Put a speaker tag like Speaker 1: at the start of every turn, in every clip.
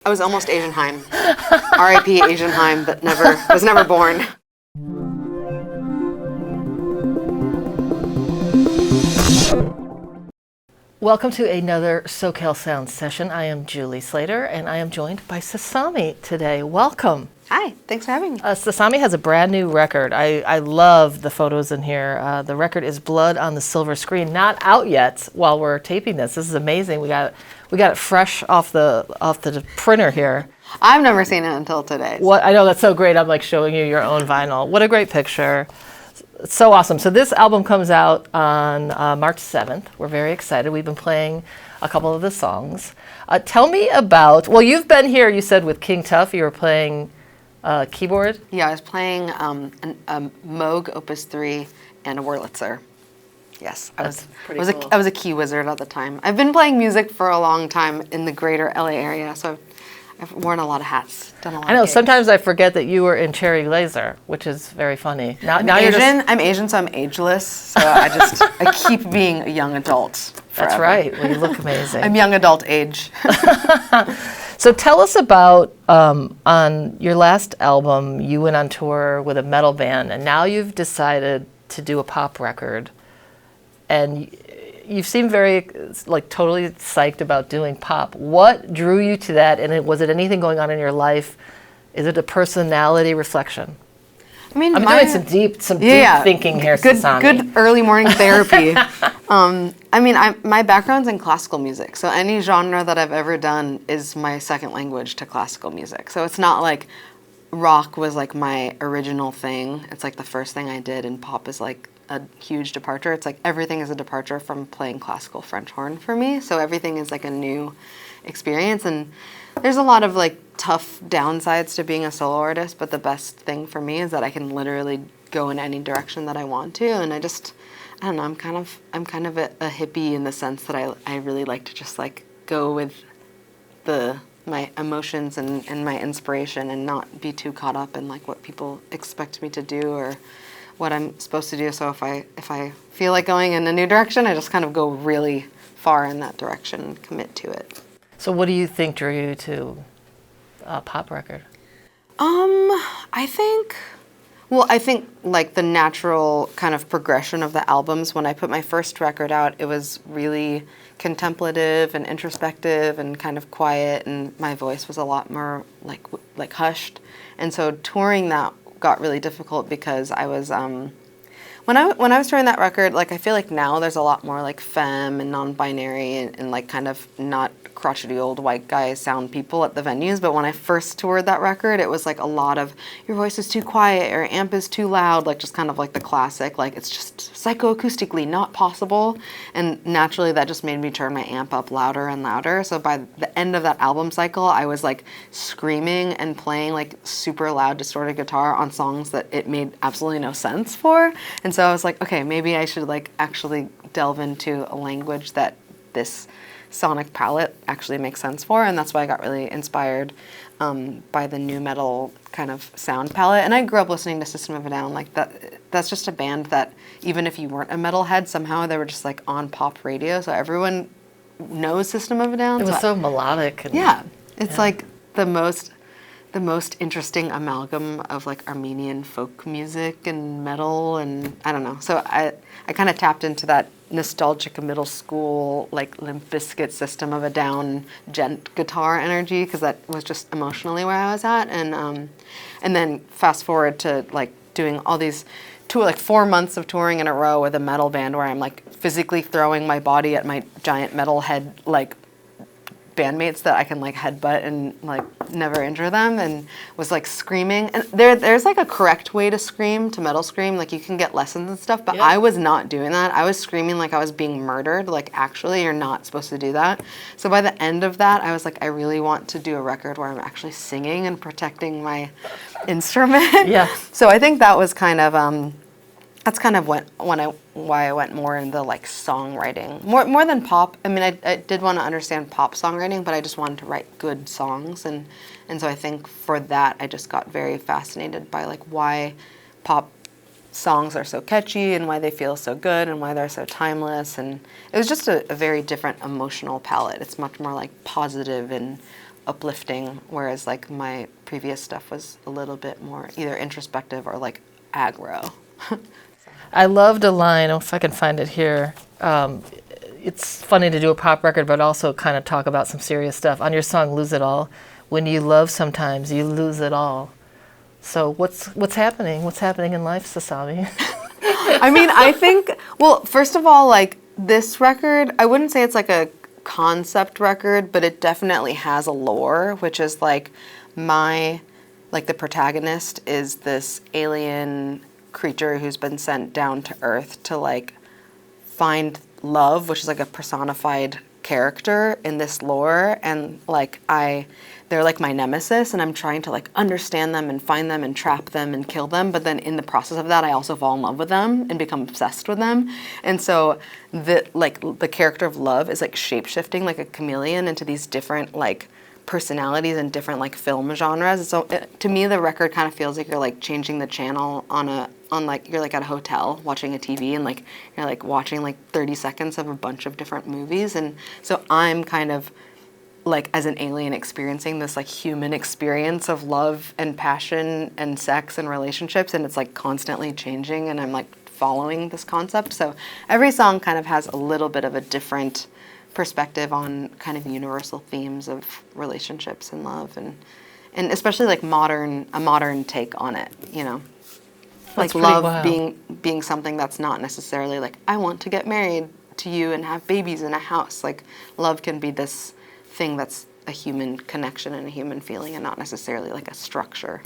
Speaker 1: I was almost Asian Heim. R.I.P. Asian Heim, but was never born.
Speaker 2: Welcome to another SoCal Sound session. I am Julie Slater, and I am joined by Sasami today. Welcome.
Speaker 1: Hi, thanks for having me.
Speaker 2: Sasami has a brand new record. I love the photos in here. The record is Blood on the Silver Screen. Not out yet while we're taping this. This is amazing. We got it fresh off the printer here.
Speaker 1: I've never seen it until today.
Speaker 2: What I know, that's so great. I'm like showing you your own vinyl. What a great picture. It's so awesome. So this album comes out on March 7th. We're very excited. We've been playing a couple of the songs. Tell me about, well, you've been here, you said, with King Tuff. You were playing keyboard?
Speaker 1: Yeah, I was playing a Moog Opus 3 and a Wurlitzer. Yes, I was a key wizard at the time. I've been playing music for a long time in the greater LA area, so I've worn a lot of hats, done a lot
Speaker 2: I know,
Speaker 1: of gigs.
Speaker 2: sometimes I forget that you were in Cherry Laser, which is very funny.
Speaker 1: I'm Asian, so I'm ageless, so I keep being a young adult forever.
Speaker 2: That's right, well, you look amazing.
Speaker 1: I'm young adult age.
Speaker 2: So tell us about, on your last album, you went on tour with a metal band, and now you've decided to do a pop record. And you seem very, totally psyched about doing pop. What drew you to that, and was it anything going on in your life? Is it a personality reflection?
Speaker 1: I mean,
Speaker 2: I'm doing some deep thinking here, Sasami.
Speaker 1: Good early morning therapy. My background's in classical music, so any genre that I've ever done is my second language to classical music. So it's not like rock was like my original thing. It's like the first thing I did, and pop is like a huge departure. It's like everything is a departure from playing classical French horn for me. So everything is like a new experience, and there's a lot of like tough downsides to being a solo artist, but the best thing for me is that I can literally go in any direction that I want to, and I don't know, I'm kind of a hippie in the sense that I really like to just like go with my emotions and my inspiration and not be too caught up in like what people expect me to do or what I'm supposed to do. So if I feel like going in a new direction, I just kind of go really far in that direction and commit to it.
Speaker 2: So what do you think drew you to a pop record?
Speaker 1: I think like the natural kind of progression of the albums. When I put my first record out, it was really contemplative and introspective and kind of quiet, and my voice was a lot more like hushed. And so touring that got really difficult because I was when I was touring that record, like I feel like now there's a lot more like femme and non-binary and like kind of not crotchety old white guy sound people at the venues. But when I first toured that record, it was like a lot of your voice is too quiet, your amp is too loud, like just kind of like the classic, like it's just psychoacoustically not possible. And naturally that just made me turn my amp up louder and louder. So by the end of that album cycle, I was like screaming and playing like super loud distorted guitar on songs that it made absolutely no sense for. And so I was like, okay, maybe I should like actually delve into a language that this sonic palette actually makes sense for, and that's why I got really inspired by the new metal kind of sound palette. And I grew up listening to System of a Down. Like that's just a band that even if you weren't a metalhead, somehow they were just like on pop radio, so everyone knows System of a Down.
Speaker 2: It was so melodic.
Speaker 1: It's like the most interesting amalgam of like Armenian folk music and metal, and I don't know. So I kind of tapped into that nostalgic middle school like Limp Bizkit System of a Down gent guitar energy, because that was just emotionally where I was at. And then fast forward to like doing all these like 4 months of touring in a row with a metal band where I'm like physically throwing my body at my giant metal head like bandmates that I can like headbutt and like never injure them, and was like screaming. And there's like a correct way to scream, to metal scream, like you can get lessons and stuff, but I was not doing that. I was screaming like I was being murdered, like actually you're not supposed to do that. So by the end of that, I was like, I really want to do a record where I'm actually singing and protecting my instrument.
Speaker 2: Yeah.
Speaker 1: So I think that was kind of that's kind of why I went more into like songwriting, more than pop. I mean, I did want to understand pop songwriting, but I just wanted to write good songs, and so I think for that I just got very fascinated by like why pop songs are so catchy and why they feel so good and why they're so timeless. And it was just a very different emotional palette. It's much more like positive and uplifting, whereas like my previous stuff was a little bit more either introspective or like aggro.
Speaker 2: I loved a line, if I can find it here. It's funny to do a pop record, but also kind of talk about some serious stuff. On your song "Lose It All," when you love, sometimes you lose it all. So what's happening? What's happening in life, Sasami?
Speaker 1: I mean, I think, well, first of all, like this record, I wouldn't say it's like a concept record, but it definitely has a lore, which is like like the protagonist is this alien creature who's been sent down to Earth to like find love, which is like a personified character in this lore, and like they're like my nemesis, and I'm trying to like understand them and find them and trap them and kill them, but then in the process of that I also fall in love with them and become obsessed with them. And so the character of Love is like shape-shifting like a chameleon into these different like personalities and different like film genres. So to me the record kind of feels like you're like changing the channel on like you're like at a hotel watching a TV, and like you're like watching like 30 seconds of a bunch of different movies. And so I'm kind of like as an alien experiencing this like human experience of love and passion and sex and relationships, and it's like constantly changing, and I'm like following this concept. So every song kind of has a little bit of a different perspective on kind of universal themes of relationships and love, and especially like a modern take on it, you know.
Speaker 2: That's
Speaker 1: Like
Speaker 2: pretty
Speaker 1: love
Speaker 2: wild.
Speaker 1: being something that's not necessarily like I want to get married to you and have babies in a house. Like love can be this thing that's a human connection and a human feeling, and not necessarily like a structure.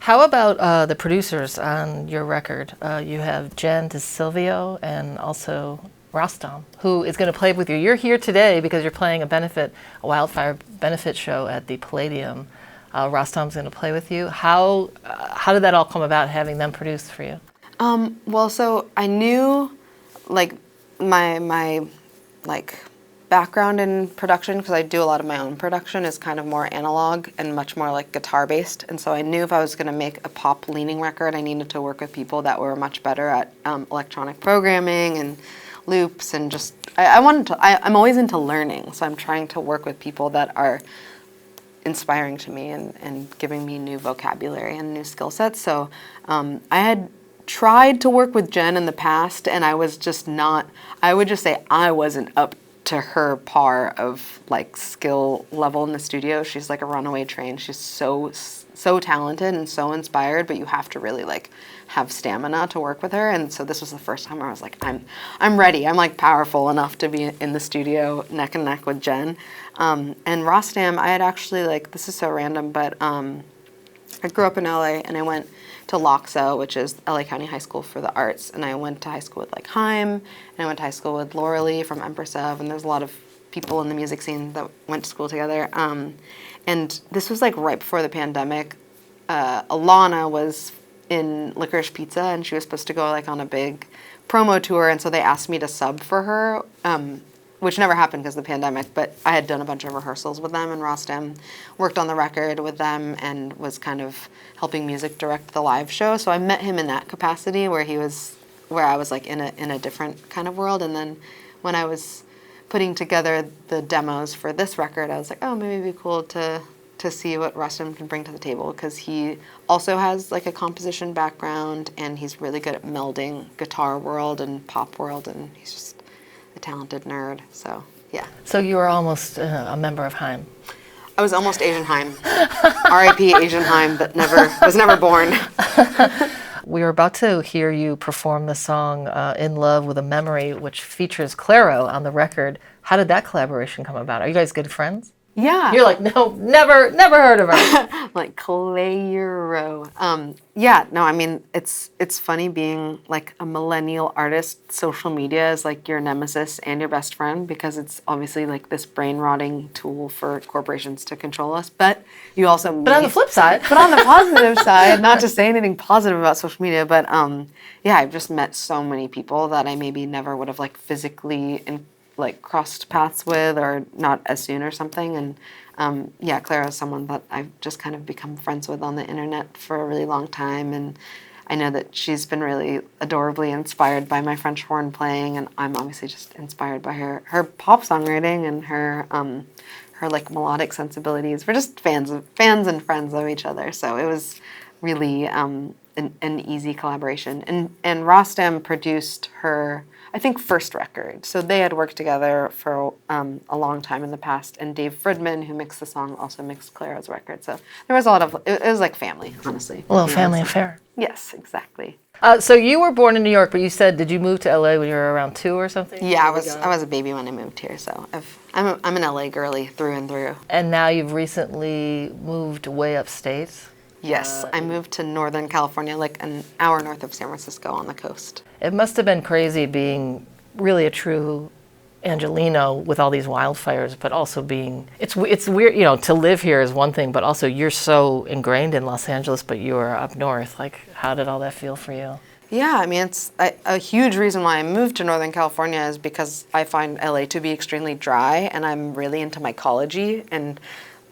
Speaker 2: How about the producers on your record? You have Jen DeSilvio and also Rostam, who is going to play with you. You're here today because you're playing a wildfire benefit show at the Palladium. Rostam's going to play with you. How did that all come about, having them produce for you?
Speaker 1: Well, so I knew like my like background in production, because I do a lot of my own production, is kind of more analog and much more like guitar based. And so I knew if I was going to make a pop leaning record, I needed to work with people that were much better at electronic programming and loops, and just I'm always into learning, so I'm trying to work with people that are inspiring to me and giving me new vocabulary and new skill sets. So I had tried to work with Jen in the past, and I was just not, I would just say I wasn't up to her par of like skill level in the studio. She's like a runaway train. She's so talented and so inspired, but you have to really like have stamina to work with her. And so this was the first time where I was like, I'm ready. I'm like powerful enough to be in the studio neck and neck with Jen. And Rostam, I had actually like, this is so random, but I grew up in LA, and I went to LACHSA, which is LA County High School for the Arts, and I went to high school with like Haim, and I went to high school with Laura Lee from Empress of, and there's a lot of people in the music scene that went to school together. And this was like right before the pandemic. Alana was in Licorice Pizza, and she was supposed to go like on a big promo tour, and so they asked me to sub for her, which never happened because of the pandemic, but I had done a bunch of rehearsals with them, and Rostam worked on the record with them and was kind of helping music direct the live show. So I met him in that capacity where I was like in a different kind of world. And then when I was putting together the demos for this record, I was like, oh, maybe it'd be cool to see what Rostam can bring to the table, because he also has like a composition background, and he's really good at melding guitar world and pop world, and he's just a talented nerd. So yeah.
Speaker 2: So you were almost a member of Haim.
Speaker 1: I was almost Asian Haim. R.I.P. Asian Haim that was never born.
Speaker 2: We were about to hear you perform the song In Love with a Memory, which features Clairo on the record. How did that collaboration come about? Are you guys good friends?
Speaker 1: Yeah.
Speaker 2: You're like, no, never heard of her.
Speaker 1: Like Clairo. Yeah, no, I mean, it's funny being like a millennial artist. Social media is like your nemesis and your best friend, because it's obviously like this brain rotting tool for corporations to control us. But you also
Speaker 2: But on the flip side.
Speaker 1: But on the positive side, not to say anything positive about social media, but yeah, I've just met so many people that I maybe never would have like physically like crossed paths with, or not as soon or something. And yeah, Clara is someone that I've just kind of become friends with on the internet for a really long time, and I know that she's been really adorably inspired by my French horn playing, and I'm obviously just inspired by her pop songwriting and her her like melodic sensibilities. We're just fans and friends of each other. So it was really an easy collaboration. And Rostam produced her, I think, first record. So they had worked together for a long time in the past. And Dave Fridman, who mixed the song, also mixed Clara's record. So there was a lot of, it was like family, honestly.
Speaker 2: A little family affair.
Speaker 1: Yes, exactly.
Speaker 2: So you were born in New York, but you said, did you move to LA when you were around 2 or something?
Speaker 1: Yeah, I was a baby when I moved here. So I'm an LA girly through and through.
Speaker 2: And now you've recently moved way upstate.
Speaker 1: Yes, I moved to Northern California, like an hour north of San Francisco on the coast.
Speaker 2: It must have been crazy being really a true Angelino with all these wildfires, but also being, it's weird, you know, to live here is one thing, but also you're so ingrained in Los Angeles, but you are up north. Like, how did all that feel for you?
Speaker 1: Yeah, I mean, it's a huge reason why I moved to Northern California is because I find LA to be extremely dry, and I'm really into mycology, and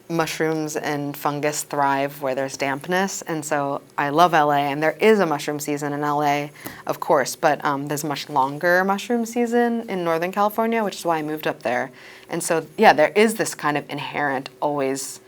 Speaker 1: mushrooms and fungus thrive where there's dampness, and so I love LA, and there is a mushroom season in LA, of course, but there's a much longer mushroom season in Northern California, which is why I moved up there. And so, yeah, there is this kind of inherent, always,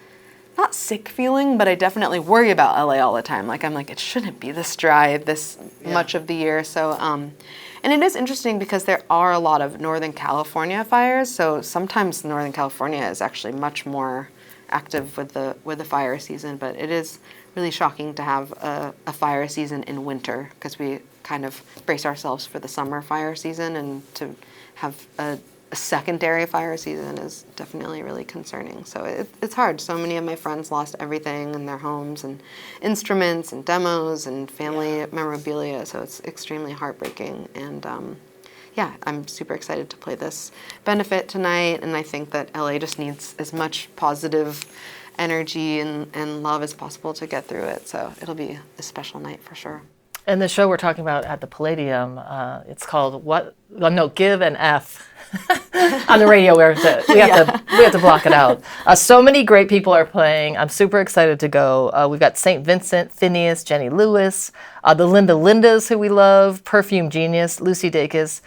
Speaker 1: not sick feeling, but I definitely worry about LA all the time. Like, I'm like, it shouldn't be this dry this much of the year. So, and it is interesting because there are a lot of Northern California fires, so sometimes Northern California is actually much more active with the fire season, but it is really shocking to have a fire season in winter because we kind of brace ourselves for the summer fire season, and to have a secondary fire season is definitely really concerning. So it's hard. So many of my friends lost everything in their homes, and instruments and demos and family memorabilia, so it's extremely heartbreaking. And yeah, I'm super excited to play this benefit tonight, and I think that LA just needs as much positive energy and love as possible to get through it. So it'll be a special night for sure.
Speaker 2: And the show we're talking about at the Palladium, it's called Give and F. On the radio, we have to block it out. So many great people are playing. I'm super excited to go. We've got St. Vincent, Phineas, Jenny Lewis, the Linda Lindas, who we love, Perfume Genius, Lucy Dacus,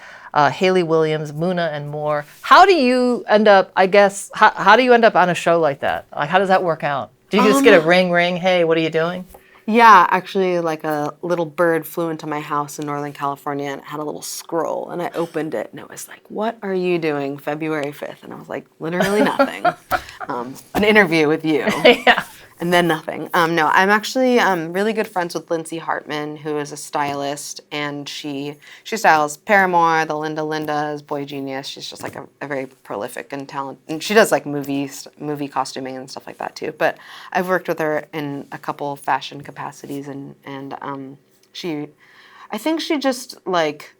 Speaker 2: Haley Williams, Muna, and more. How do you end up, I guess, how do you end up on a show like that? Like, how does that work out? Do you just get a ring, hey, what are you doing?
Speaker 1: Yeah, actually, like a little bird flew into my house in Northern California, and it had a little scroll, and I opened it, and it was like, "What are you doing February 5th?" And I was like, "Literally nothing. An interview with you."
Speaker 2: Yeah.
Speaker 1: And then nothing. No, I'm actually really good friends with Lindsay Hartman, who is a stylist, and she styles Paramore, the Linda Lindas, Boy Genius. She's just like a very prolific and talented, and she does like movie costuming and stuff like that too. But I've worked with her in a couple fashion capacities, and I think she just like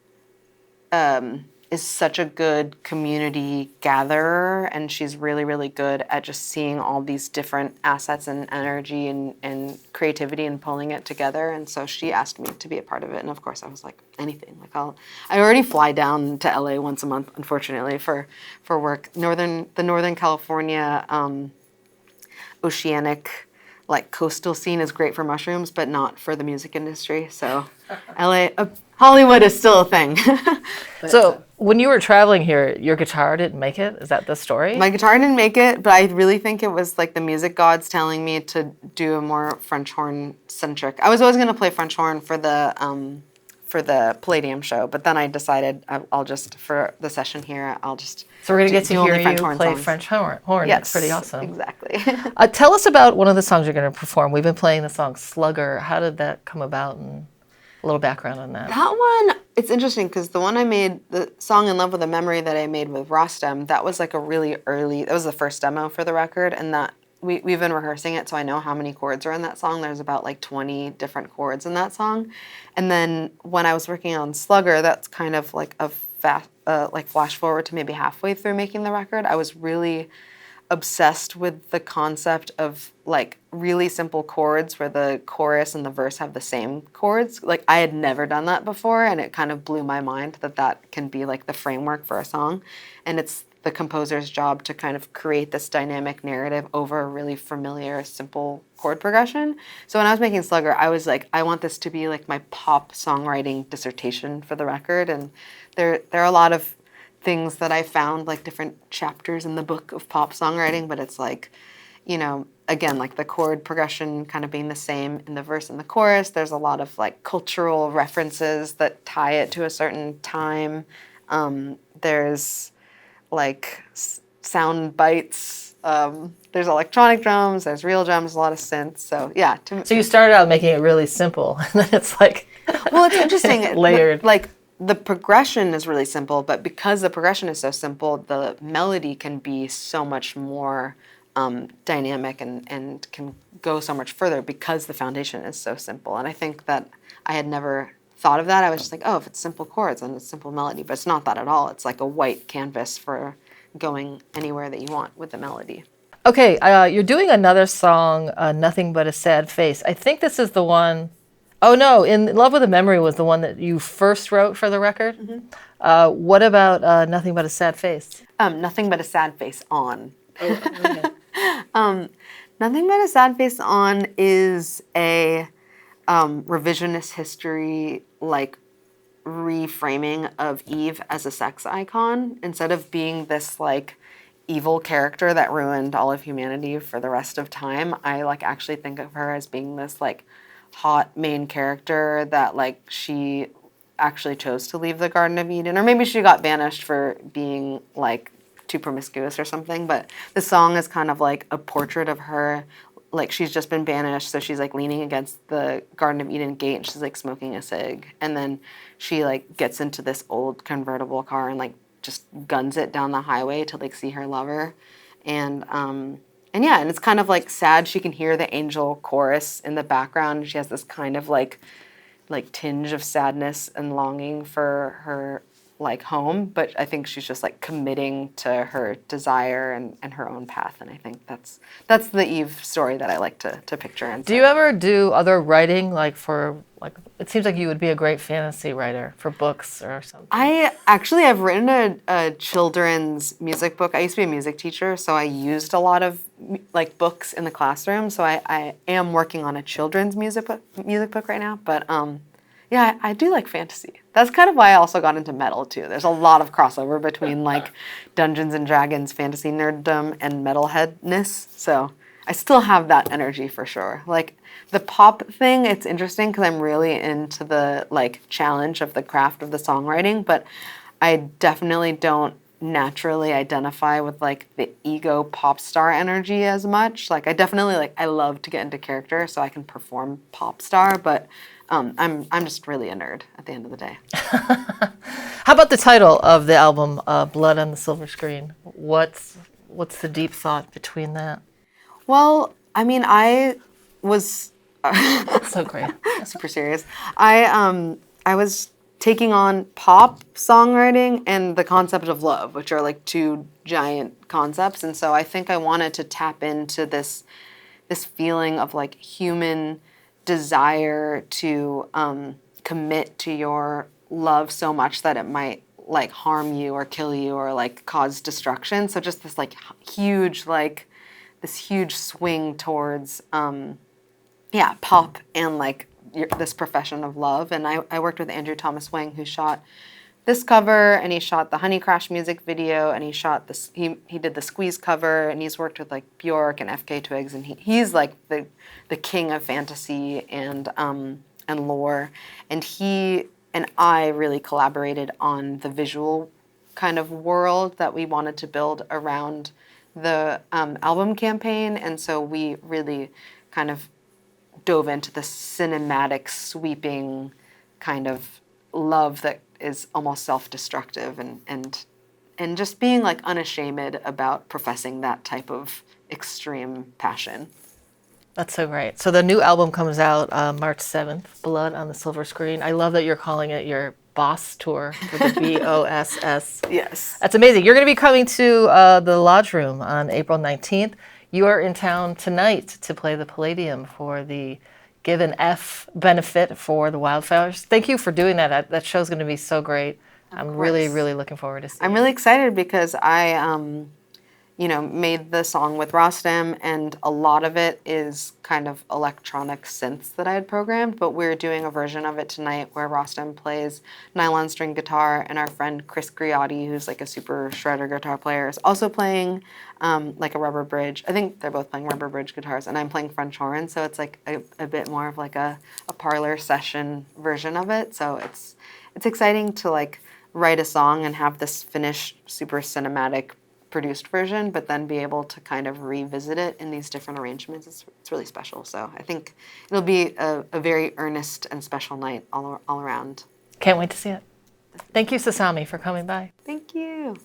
Speaker 1: is such a good community gatherer, and she's really, really good at just seeing all these different assets and energy and creativity and pulling it together. And so she asked me to be a part of it, and of course I was like, anything. Like I already fly down to LA once a month, unfortunately, for work. The Northern California oceanic, like coastal scene is great for mushrooms, but not for the music industry. So LA, Hollywood is still a thing.
Speaker 2: So when you were traveling here, your guitar didn't make it? Is that the story?
Speaker 1: My guitar didn't make it, but I really think it was like the music gods telling me to do a more French horn centric. I was always going to play French horn for the Palladium show, but then I decided I'll just, for the session here, I'll just
Speaker 2: So we're going to get to
Speaker 1: do
Speaker 2: hear
Speaker 1: only
Speaker 2: you
Speaker 1: French horn
Speaker 2: play
Speaker 1: songs.
Speaker 2: French horn.
Speaker 1: Yes,
Speaker 2: That's pretty awesome.
Speaker 1: Exactly.
Speaker 2: Tell us about one of the songs you're going to perform. We've been playing the song Slugger. How did that come about, and a little background on that?
Speaker 1: That one, it's interesting because the one I made, the song In Love with a Memory that I made with Rostam, that was like a really early, that was the first demo for the record, and that we've been rehearsing it, so I know how many chords are in that song. There's about like 20 different chords in that song. And then when I was working on Slugger, that's kind of like a like flash forward to maybe halfway through making the record. I was really obsessed with the concept of like really simple chords where the chorus and the verse have the same chords. Like I had never done that before, and it kind of blew my mind that can be like the framework for a song. And it's the composer's job to kind of create this dynamic narrative over a really familiar, simple chord progression. So when I was making Slugger, I was like, I want this to be like my pop songwriting dissertation for the record. And there are a lot of things that I found, like different chapters in the book of pop songwriting, but it's like, again, like the chord progression kind of being the same in the verse and the chorus. There's a lot of like cultural references that tie it to a certain time. There's like sound bites. There's electronic drums. There's real drums. A lot of synths. So yeah.
Speaker 2: So you started out making it really simple, and then it's like
Speaker 1: Well, it's interesting.
Speaker 2: layered.
Speaker 1: Like the progression is really simple, but because the progression is so simple, the melody can be so much more dynamic and can go so much further because the foundation is so simple. And I think that I had never thought of that. I was just like, oh, if it's simple chords and it's simple melody, but it's not that at all. It's like a white canvas for going anywhere that you want with the melody.
Speaker 2: Okay, you're doing another song, Nothing But a Sad Face. I think this is the one, oh no, In Love with a Memory was the one that you first wrote for the record. What about Nothing But a Sad Face?
Speaker 1: Nothing But a Sad Face On. Nothing But a Sad Face On is a revisionist history, like reframing of Eve as a sex icon. Instead of being this like evil character that ruined all of humanity for the rest of time, I like actually think of her as being this like hot main character that like she actually chose to leave the Garden of Eden, or maybe she got banished for being like too promiscuous or something. But the song is kind of like a portrait of her, like she's just been banished, so she's like leaning against the Garden of Eden gate and she's like smoking a cig, and then she like gets into this old convertible car and like just guns it down the highway to like see her lover. And yeah, and it's kind of like sad. She can hear the angel chorus in the background. She has this kind of like tinge of sadness and longing for her like home, but I think she's just like committing to her desire and her own path. And I think that's the Eve story that I like to picture. And
Speaker 2: Do you ever do other writing, like for, like, it seems like you would be a great fantasy writer for books or something.
Speaker 1: I've written a children's music book. I used to be a music teacher, so I used a lot of like books in the classroom. So I am working on a children's music book right now. But yeah, I do like fantasy. That's kind of why I also got into metal too. There's a lot of crossover between like Dungeons and Dragons fantasy nerddom and metalheadness. So I still have that energy for sure. Like the pop thing, it's interesting because I'm really into the like challenge of the craft of the songwriting, but I definitely don't naturally identify with like the ego pop star energy as much. Like I definitely like I love to get into character so I can perform pop star, but I'm just really a nerd at the end of the day.
Speaker 2: How about the title of the album, Blood on the Silver Screen? What's the deep thought between that?
Speaker 1: Well, I mean, I was
Speaker 2: So great.
Speaker 1: super serious. I was taking on pop songwriting and the concept of love, which are like two giant concepts, and so I think I wanted to tap into this feeling of like human desire to commit to your love so much that it might like harm you or kill you or like cause destruction. So just this like huge swing towards pop and like this profession of love. And I worked with Andrew Thomas Wang, who shot this cover, and he shot the Honey Crash music video, and he shot this. He did the Squeeze cover, and he's worked with like Bjork and FK Twigs, and he's like the king of fantasy and lore. And he and I really collaborated on the visual kind of world that we wanted to build around the album campaign, and so we really kind of dove into the cinematic, sweeping kind of love that is almost self-destructive and just being like unashamed about professing that type of extreme passion.
Speaker 2: That's so great. So the new album comes out March 7th, Blood on the Silver Screen. I love that you're calling it your Boss Tour with the BOSS.
Speaker 1: Yes.
Speaker 2: That's amazing. You're going to be coming to the Lodge Room on April 19th. You are in town tonight to play the Palladium for the Give an F benefit for the wildflowers. Thank you for doing that. That show's going to be so great. I'm really, really looking forward to seeing it.
Speaker 1: I'm really excited because I made the song with Rostam, and a lot of it is kind of electronic synths that I had programmed, but we're doing a version of it tonight where Rostam plays nylon string guitar, and our friend Chris Griotti, who's like a super shredder guitar player, is also playing like a rubber bridge. I think they're both playing rubber bridge guitars, and I'm playing French horn, so it's like a bit more of like a parlor session version of it. So it's exciting to like write a song and have this finished, super cinematic produced version, but then be able to kind of revisit it in these different arrangements. It's really special. So I think it'll be a very earnest and special night all around.
Speaker 2: Can't wait to see it. Thank you, Sasami, for coming by.
Speaker 1: Thank you.